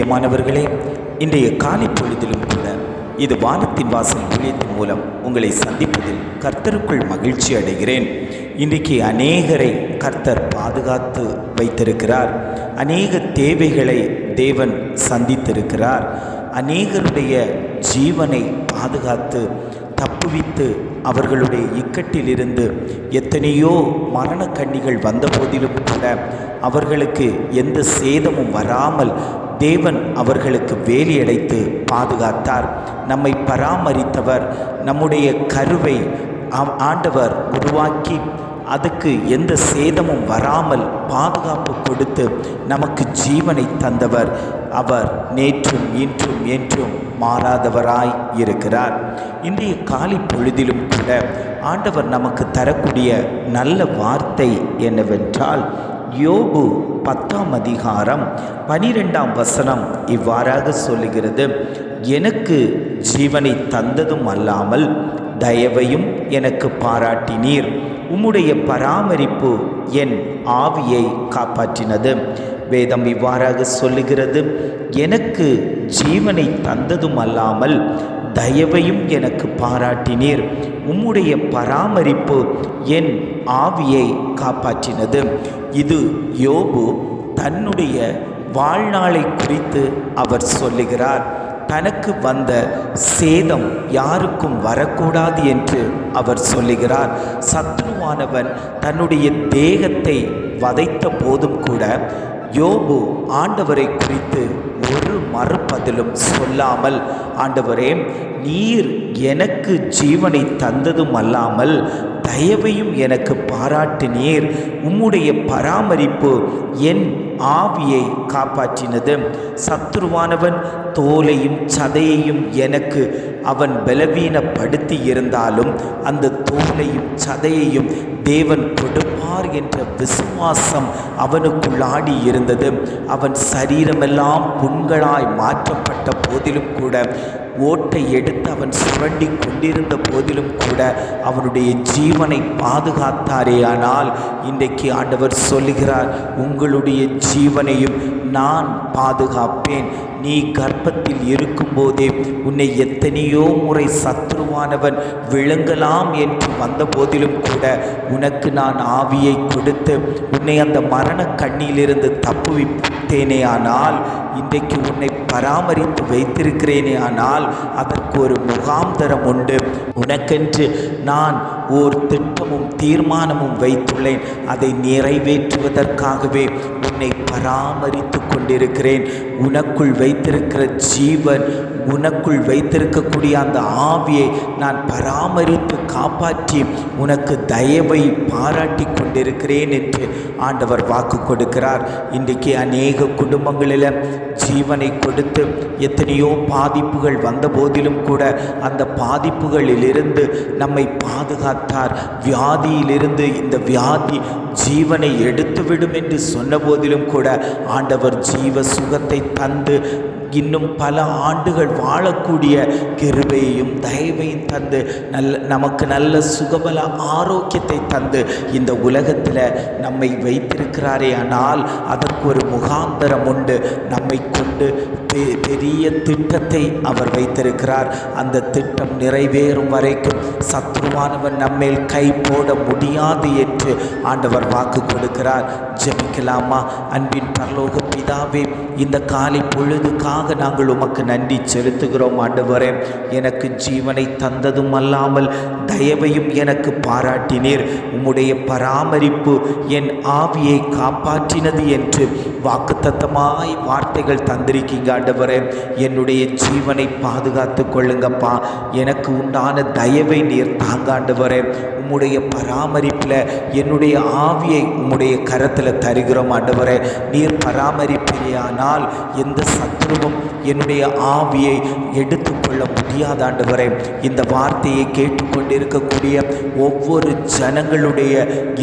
பிரியமானவர்களே, இன்றைய காலை பொழுதிலும் கூட இது வானத்தின் வாசல் ஊழியத்தின் மூலம் உங்களை சந்திப்பதில் கர்த்தருக்குள் மகிழ்ச்சி அடைகிறேன். இன்றைக்கு அநேகரை கர்த்தர் பாதுகாத்து வைத்திருக்கிறார். அநேக தேவைகளை தேவன் சந்தித்திருக்கிறார். அநேகருடைய ஜீவனை பாதுகாத்து தப்புவித்து அவர்களுடைய இக்கட்டிலிருந்து எத்தனையோ மரணக்கண்ணிகள் வந்த போதிலும் கூட அவர்களுக்கு எந்த சேதமும் வராமல் தேவன் அவர்களுக்கு வேலியடைத்து பாதுகாத்தார். நம்மை பராமரித்தவர். நம்முடைய கருவை ஆண்டவர் உருவாக்கி அதுக்கு எந்த சேதமும் வராமல் பாதுகாப்பு கொடுத்து நமக்கு ஜீவனை தந்தவர். அவர் நேற்றும் இன்றும் என்றும் மாறாதவராய் இருக்கிறார். இன்றைய காலை பொழுதிலும் கூட ஆண்டவர் நமக்கு தரக்கூடிய நல்ல வார்த்தை என்னவென்றால், யோபு 10ஆம் அதிகாரம் 12ஆம் வசனம் இவ்வாறாக சொல்லுகிறது: எனக்கு ஜீவனை தந்ததும் அல்லாமல் தயவையும் எனக்கு பாராட்டினீர். உம்முடைய பராமரிப்பு என் ஆவியை காப்பாற்றினது. வேதம் இவ்வாறாக சொல்லுகிறது: எனக்கு ஜீவனை தந்ததும் அல்லாமல் தயவையும் எனக்கு பாராட்டினீர். உம்முடைய பராமரிப்பு என் ஆவியை காப்பாற்றினது. இது யோபு தன்னுடைய வாழ்நாளை குறித்து அவர் சொல்லுகிறார். தனக்கு வந்த சேதம் யாருக்கும் வரக்கூடாது என்று அவர் சொல்லுகிறார். சத்ருவானவன் தன்னுடைய தேகத்தை வதைத்த போதும் கூட யோபு ஆண்டவரை குறித்து ஒரு மறுபதிலும் சொல்லாமல், ஆண்டவரே, நீர் எனக்கு ஜீவனை தந்ததும் அல்லாமல் தயவையும் எனக்கு பாராட்டினீர். உம்முடைய பராமரிப்பு என் ஆவியை காப்பாற்றினது. சத்ருவானவன் தோலையும் சதையையும் எனக்கு அவன் பலவீனப்படுத்தி இருந்தாலும் அந்த தோலையும் சதையையும் தேவன் கொடுப்பார் என்ற விசுவாசம் அவனுக்குள்ளாடி இருந்தது. அவன் சரீரமெல்லாம் புண்களாய் மாற்றப்பட்ட போதிலும் கூட, ஓட்டை எடுத்து அவன் சுரண்டி கொண்டிருந்த போதிலும் கூட அவனுடைய ஜீவனை பாதுகாத்தாரே. ஆனால் இன்றைக்கு ஆண்டவர் சொல்லுகிறார், உங்களுடைய ஜீவனையும் நான் பாதுகாப்பேன். நீ கர்ப்பத்தில் இருக்கும்போதே உன்னை எத்தனையோ முறை சத்ருவானவன் விழுங்கலாம் என்று வந்த போதிலும் கூட உனக்கு நான் ஆவியை கொடுத்து உன்னை அந்த மரண கண்ணியிலிருந்து தப்புவித்தேனே. ஆனால் இன்றைக்கு உன்னை பராமரித்து வைத்திருக்கிறேனே. ஆனால் அதற்கு ஒரு முகாந்தரம் உண்டு. உனக்கென்று நான் ஓர் திட்டமும் தீர்மானமும் வைத்துள்ளேன். அதை நிறைவேற்றுவதற்காகவே உன்னை பராமரித்து கொண்டிருக்கிறேன். உனக்குள் வைத்திருக்கிற ஜீவன், உனக்குள் வைத்திருக்கக்கூடிய அந்த ஆவியை நான் பராமரித்து காப்பாற்றி உனக்கு தயவை பாராட்டி கொண்டிருக்கிறேன் என்று ஆண்டவர் வாக்கு கொடுக்கிறார். இன்றைக்கு அநேக குடும்பங்களில் ஜீவனை கொடுத்து எத்தனையோ பாதிப்புகள் வந்த போதிலும் கூட அந்த பாதிப்புகளிலிருந்து நம்மை பாதுகாத்தார். வியாதியிலிருந்து இந்த வியாதி ஜீவனை எடுத்துவிடும் என்று சொன்ன போதிலும் கூட ஆண்டவர் ஜீவ சுகத்தை தந்து இன்னும் பல ஆண்டுகள் வாழக்கூடிய கிருபையையும் தயவையும் தந்து நமக்கு நல்ல சுகபல ஆரோக்கியத்தை தந்து இந்த உலகத்தில் நம்மை வைத்திருக்கிறாரே. ஆனால் அதற்கு ஒரு முகாந்தரம் உண்டு. நம்மை கொண்டு பெரிய திட்டத்தை அவர் வைத்திருக்கிறார். அந்த திட்டம் நிறைவேறும் வரைக்கும் சத்ருவானவன் நம்மேல் கை போட முடியாது என்று ஆண்டவர் வாக்கு கொடுக்கிறார். ஜெபிக்கலாமா? அன்பின் பரலோக பிதாவே, இந்த காலை பொழுதுக்காக நாங்கள் உமக்கு நன்றி செலுத்துகிறோம். ஆண்டவரே, எனக்கு ஜீவனை தந்ததும் அல்லாமல் தயவையும் எனக்கு பாராட்டினீர். உம்முடைய பராமரிப்பு என் ஆவியை காப்பாற்றினது என்று வாக்குத்தத்தமாய் வார்த்தைகள் தந்திருக்கீங்க. ஆண்டவரே, என்னுடைய ஜீவனை பாதுகாத்து கொள்ளுங்கப்பா. எனக்கு உண்டான தயவை நீர் தாங்க. ஆண்டவரே, உம்முடைய பராமரிப்பில் என்னுடைய ஆவியை உம்முடைய கரத்தில் தருகிறோம். ஆண்டவரே, நீர் பராமரிப்பிலேயானால் எந்த சத்ருவும் என்னுடைய ஆவியை எடுத்துக்கொள்ள முடியாத. ஆண்டவரே, இந்த வார்த்தையை கேட்டுக்கொண்டிருக்கக்கூடிய ஒவ்வொரு ஜனங்களுடைய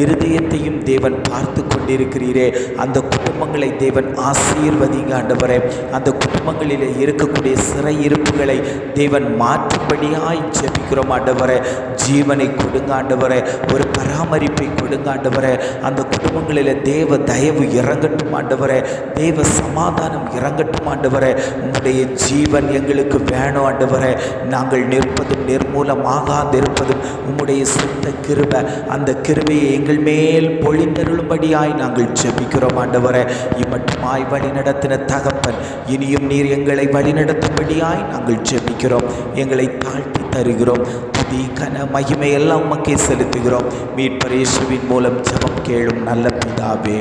இருதயத்தையும் தேவன் பார்த்து கொண்டிருக்கிறீரே. அந்த குடும்பங்களை தேவன் ஆசீர்வதிங்க. ஆண்டவரே, அந்த குடும்பங்களில் இருக்கக்கூடிய சிறையிருப்புகளை தேவன் மாற்றும்படியாய் ஜெபிக்கிறோம். ஆண்டவரே, ஜீவனை கொடுங்க. ஆண்டவரே, ஒரு பராமரிப்பை கொடுங்க. ஆண்டவரே, அந்த குடும்ப குடும்பங்களில் தேவ தயவு இறங்கட்டும் ஆண்டவரே. தேவ சமாதானம் இறங்கட்டும் ஆண்டவரே. உம்முடைய ஜீவன் எங்களுக்கு வேணும் ஆண்டவரே. நாங்கள் நிற்பதும் நிர்மூலமாகாதிருப்பதும் உம்முடைய சுத்த கிருபை. அந்த கிருபையை எங்கள் மேல் பொழிந்தருளும்படியாய் நாங்கள் ஜெபிக்கிறோம் ஆண்டவரே. இம்மட்டுமாய் வழி நடத்தின தகப்பன், இனியும் நீர் எங்களை வழிநடத்தும்படியாய் நாங்கள் ஜெபிக்கிறோம். எங்களை தாழ்த்தி தருகிறோம். துதி கன மகிமை எல்லாம் உமக்கே செலுத்துகிறோம். மீட்பர் இயேசுவின் மூலம் ஜெபம் கேளும் நல்ல பிதாவே.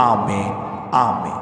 ஆமென், ஆமென்.